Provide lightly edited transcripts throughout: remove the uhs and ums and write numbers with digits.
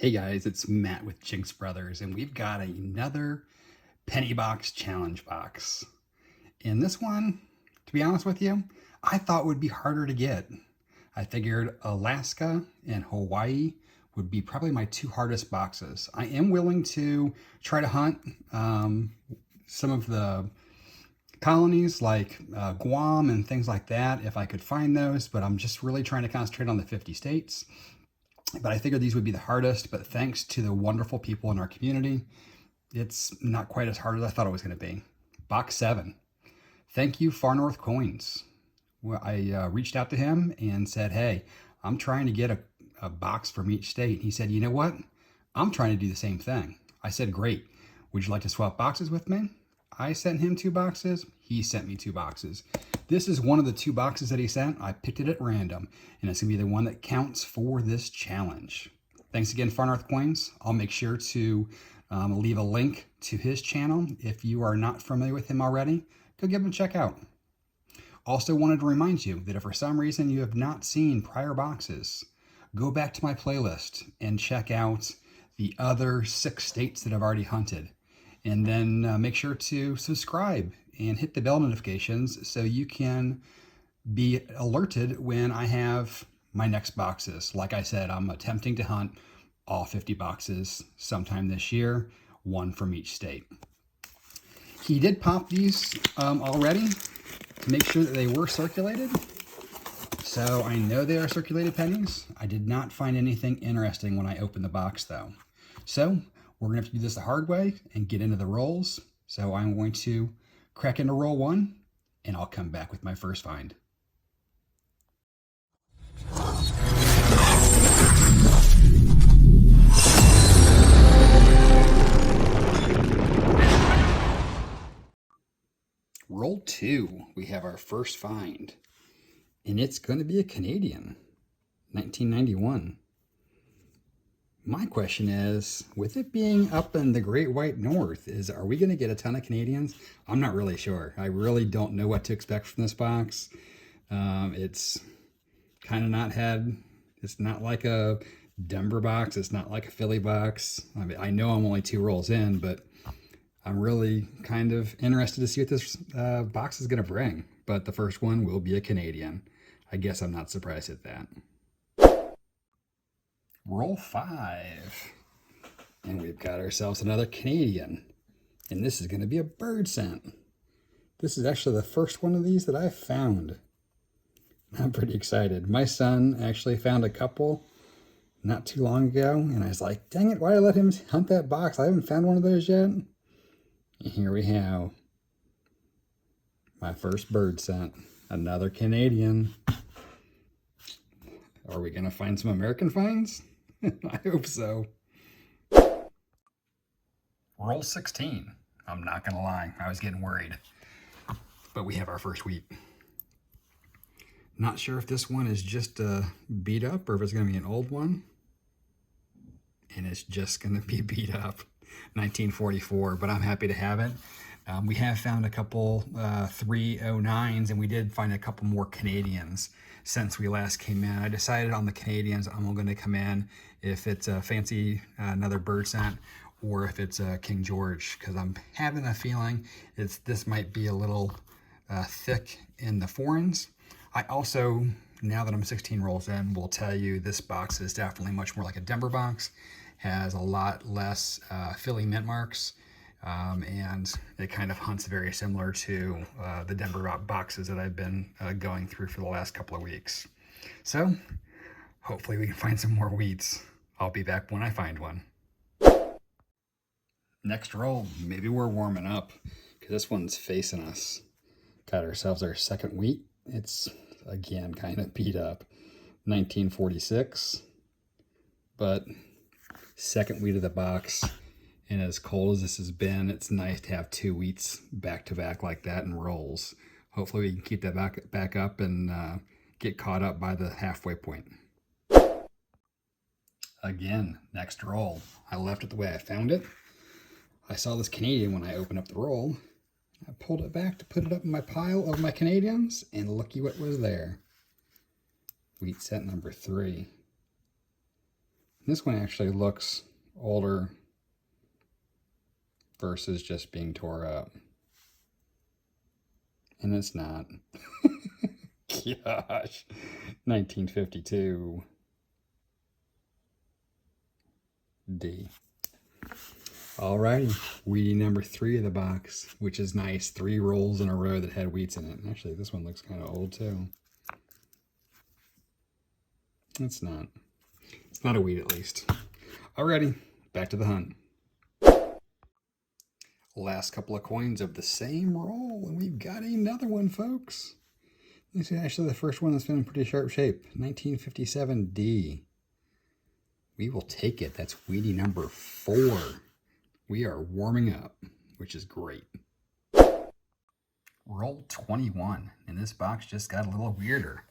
Hey guys, it's Matt with jinX Brothers, and we've got another penny box challenge box. And this one, to be honest with you, I thought would be harder to get. I figured Alaska and Hawaii would be probably my two hardest boxes. I am willing to try to hunt some of the colonies like Guam and things like that if I could find those, but I'm just really trying to concentrate on the 50 states. But I figured these would be the hardest, but thanks to the wonderful people in our community, it's not quite as hard as I thought it was going to be. Box 7. Thank you, Far North Coins. Well, I reached out to him and said, hey, I'm trying to get a box from each state. He said, you know what? I'm trying to do the same thing. I said, great. Would you like to swap boxes with me? I sent him 2 boxes. He sent me 2 boxes. This is one of the 2 boxes that he sent. I picked it at random, and it's going to be the one that counts for this challenge. Thanks again, Far North Coins. I'll make sure to leave a link to his channel. If you are not familiar with him already, go give him a check out. Also wanted to remind you that if for some reason you have not seen prior boxes, go back to my playlist and check out the other 6 states that I've already hunted. And then make sure to subscribe and hit the bell notifications so you can be alerted when I have my next boxes. Like I said, I'm attempting to hunt all 50 boxes sometime this year, 1 from each state. He did pop these already to make sure that they were circulated. So I know they are circulated pennies. I did not find anything interesting when I opened the box though. So we're going to have to do this the hard way and get into the rolls. So I'm going to crack into roll 1, and I'll come back with my first find. Roll 2, we have our first find, and it's going to be a Canadian, 1991. My question is, with it being up in the Great White North, are we going to get a ton of Canadians? I'm not really sure. I really don't know what to expect from this box. It's kind of it's not like a Denver box. It's not like a Philly box. I mean, I know I'm only 2 rolls in, but I'm really kind of interested to see what this box is going to bring. But the first one will be a Canadian. I guess I'm not surprised at that. Roll 5, and we've got ourselves another Canadian, and this is going to be a bird scent. This is actually the first one of these that I've found. I'm pretty excited. My son actually found a couple not too long ago, and I was like, dang it, why did I let him hunt that box? I haven't found one of those yet. And here we have my first bird scent, another Canadian. Are we going to find some American finds? I hope so. Roll 16. I'm not going to lie. I was getting worried. But we have our first wheat. Not sure if this one is just beat up or if it's going to be an old one. And it's just going to be beat up. 1944, but I'm happy to have it. We have found a couple 309s, and we did find a couple more Canadians since we last came in. I decided on the Canadians I'm going to come in if it's a fancy another bird scent or if it's a King George, because I'm having a feeling this might be a little thick in the foreigns. I also, now that I'm 16 rolls in, will tell you this box is definitely much more like a Denver box. Has a lot less Philly mint marks, and it kind of hunts very similar to the Denver boxes that I've been going through for the last couple of weeks. So hopefully we can find some more wheats. I'll be back when I find one. Next roll, maybe we're warming up because this one's facing us. Got ourselves our second wheat. It's again kind of beat up. 1946, but second wheat of the box, and as cold as this has been, it's nice to have 2 wheats back to back like that in rolls. Hopefully we can keep that back up and get caught up by the halfway point. Again, next roll. I left it the way I found it. I saw this Canadian when I opened up the roll. I pulled it back to put it up in my pile of my Canadians, and looky what was there. Wheat set number 3. This one actually looks older versus just being tore up. And it's not. Gosh. 1952. D. Alrighty. Wheatie number 3 of the box, which is nice. 3 rolls in a row that had wheats in it. Actually, this one looks kind of old too. It's not. It's not a wheat at least. Alrighty. Back to the hunt. Last couple of coins of the same roll, and we've got another one, folks. This is actually the first one that's been in pretty sharp shape. 1957 D. We will take it. That's Wheatie number 4. We are warming up, which is great. Roll 21, and this box just got a little weirder.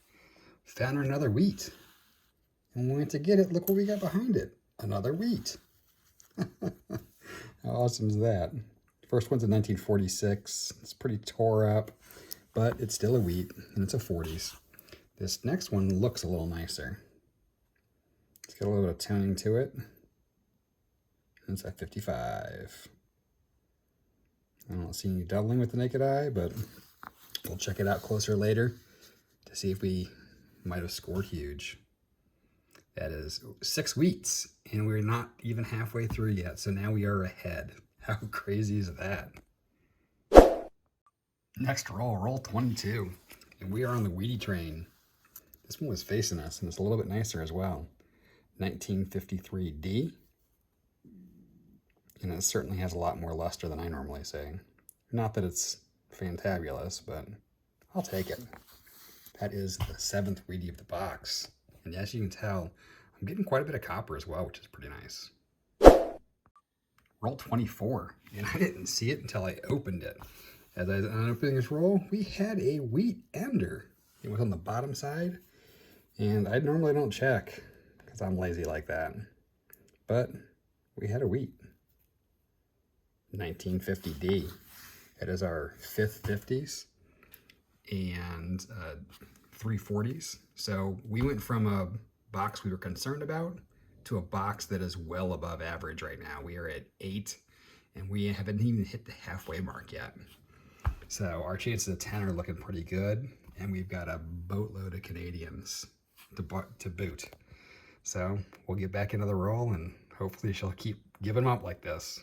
Found another wheat. And when we went to get it, look what we got behind it. Another wheat. How awesome is that? First one's in 1946. It's pretty tore up, but it's still a wheat, and it's a 40s. This next one looks a little nicer. It's got a little bit of toning to it. And it's at 55. I don't see any doubling with the naked eye, but we'll check it out closer later to see if we might have scored huge. That is 6 wheats, and we're not even halfway through yet, so now we are ahead. How crazy is that? Next roll, roll 22, and we are on the Wheatie train. This one was facing us, and it's a little bit nicer as well. 1953 D, and it certainly has a lot more luster than I normally say. Not that it's fantabulous, but I'll take it. That is the 7th Wheatie of the box, and as you can tell, I'm getting quite a bit of copper as well, which is pretty nice. Roll 24, and I didn't see it until I opened it. As I was opening this roll, we had a wheat ender. It was on the bottom side, and I normally don't check because I'm lazy like that. But we had a wheat. 1950D. It is our 5th 50s and 3 40s. So we went from a box we were concerned about to a box that is well above average right now. We are at 8, and we haven't even hit the halfway mark yet. So our chances of 10 are looking pretty good, and we've got a boatload of Canadians to boot. So we'll get back into the roll, and hopefully she'll keep giving them up like this.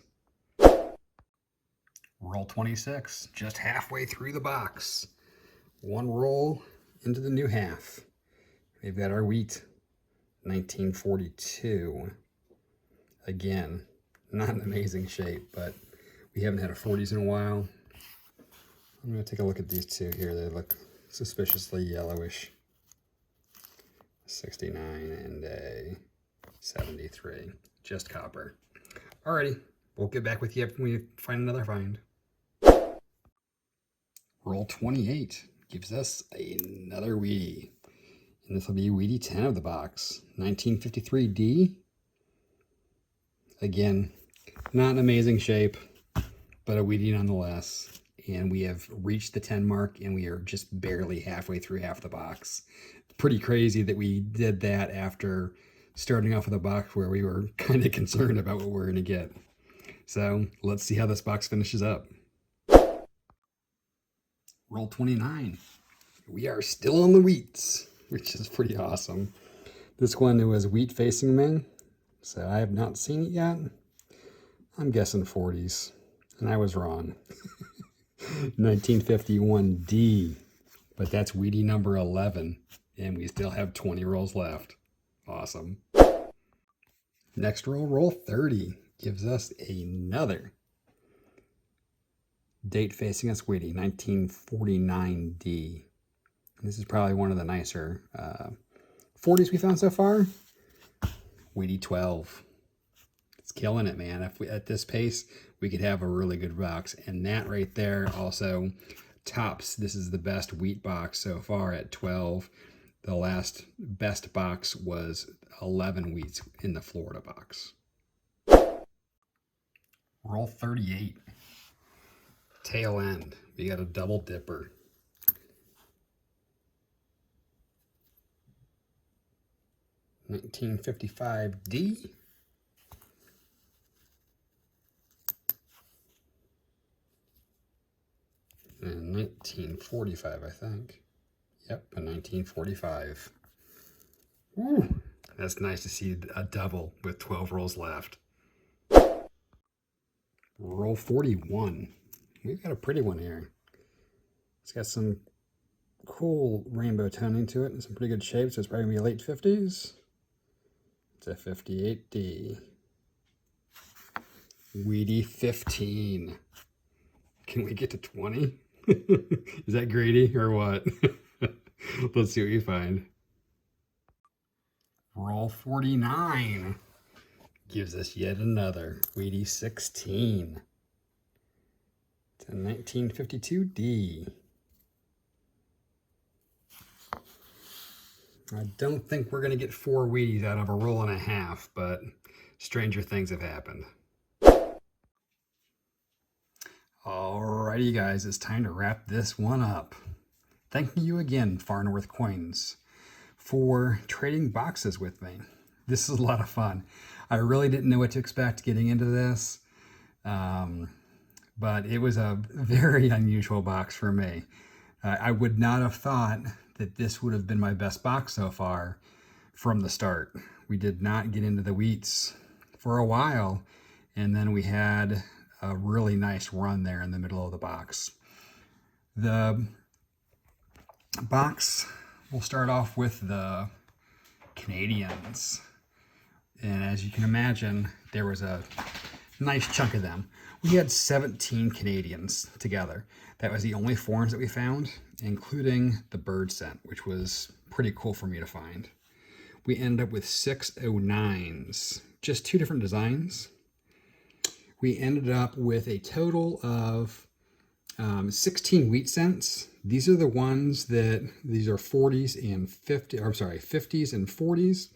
Roll 26, just halfway through the box. 1 roll into the new half. We've got our wheat. 1942. Again, not an amazing shape, but we haven't had a 40s in a while. I'm going to take a look at these two here. They look suspiciously yellowish. 69 and a 73. Just copper. Alrighty, we'll get back with you if we find another find. Roll 28 gives us another Wheatie. And this will be Wheatie 10 of the box. 1953 D. Again, not an amazing shape, but a Wheatie nonetheless. And we have reached the 10 mark, and we are just barely halfway through half the box. Pretty crazy that we did that after starting off with a box where we were kind of concerned about what we're going to get. So let's see how this box finishes up. Roll 29. We are still on the wheats, which is pretty awesome. This one was wheat facing men, so I have not seen it yet. I'm guessing 40s, and I was wrong. 1951 D, but that's Wheatie number 11, and we still have 20 rolls left. Awesome. Next roll, roll 30, gives us another date facing us Wheatie, 1949 D. This is probably one of the nicer 40s we found so far. Wheatie 12. It's killing it, man. If we, at this pace, we could have a really good box. And that right there also tops. This is the best wheat box so far at 12. The last best box was 11 wheats in the Florida box. Roll 38. Tail end. We got a double dipper. 1955D. And 1945, I think. Yep, a 1945. Woo! That's nice to see a double with 12 rolls left. Roll 41. We've got a pretty one here. It's got some cool rainbow toning to it and some pretty good shapes, so it's probably going to be late 50s. It's a 58D. Weedy 15. Can we get to 20? Is that greedy or what? Let's see what you find. Roll 49. Gives us yet another Weedy 16. It's a 1952D. I don't think we're going to get 4 Wheaties out of a roll and a half, but stranger things have happened. Alrighty guys, it's time to wrap this one up. Thank you again, Far North Coins, for trading boxes with me. This is a lot of fun. I really didn't know what to expect getting into this, but it was a very unusual box for me. I would not have thought that this would have been my best box so far from the start. We did not get into the wheats for a while, and then we had a really nice run there in the middle of the box. The box, we'll start off with the Canadians. And as you can imagine, there was a nice chunk of them. We had 17 Canadians together. That was the only forms that we found, including the bird scent, which was pretty cool for me to find. We ended up with 6 09s, just 2 different designs. We ended up with a total of 16 wheat scents. These are the ones that, these are 40s and 50s and 40s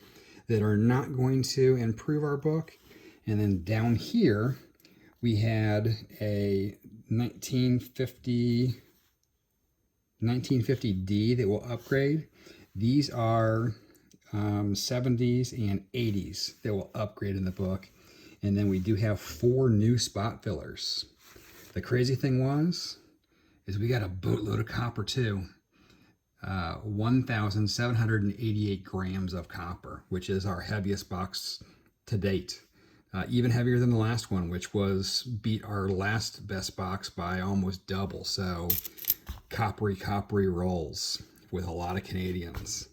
that are not going to improve our book. And then down here, we had a 1950D that will upgrade. These are 70s and 80s that will upgrade in the book. And then we do have 4 new spot fillers. The crazy thing is we got a boatload of copper too. 1,788 grams of copper, which is our heaviest box to date. Even heavier than the last one, which beat our last best box by almost double. So coppery rolls with a lot of Canadians.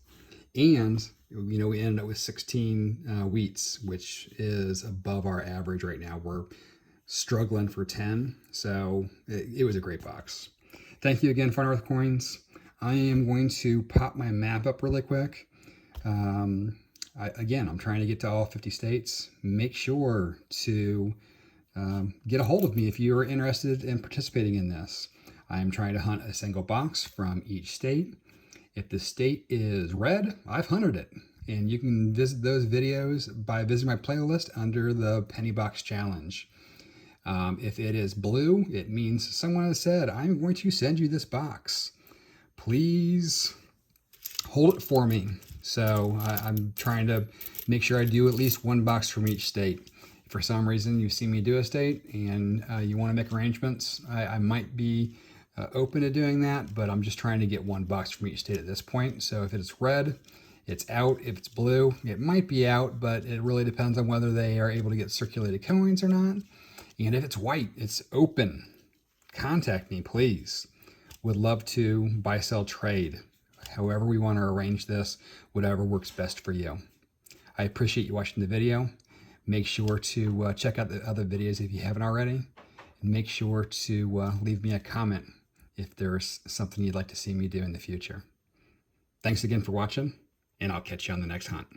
And we ended up with 16 wheats, which is above our average right now. We're struggling for 10, so it was a great box. Thank you again, Far North Coins. I am going to pop my map up really quick. Again, I'm trying to get to all 50 states. Make sure to get a hold of me if you are interested in participating in this. I am trying to hunt a single box from each state. If the state is red, I've hunted it. And you can visit those videos by visiting my playlist under the Penny Box Challenge. If it is blue, it means someone has said, I'm going to send you this box. Please hold it for me. So I'm trying to make sure I do at least 1 box from each state. If for some reason you see me do a state and you want to make arrangements, I might be open to doing that, but I'm just trying to get 1 box from each state at this point. So if it's red, it's out. If it's blue, it might be out, but it really depends on whether they are able to get circulated coins or not. And if it's white, it's open. Contact me, please. Would love to buy, sell, trade. However we want to arrange this, whatever works best for you. I appreciate you watching the video. Make sure to check out the other videos if you haven't already. And make sure to leave me a comment if there's something you'd like to see me do in the future. Thanks again for watching, and I'll catch you on the next hunt.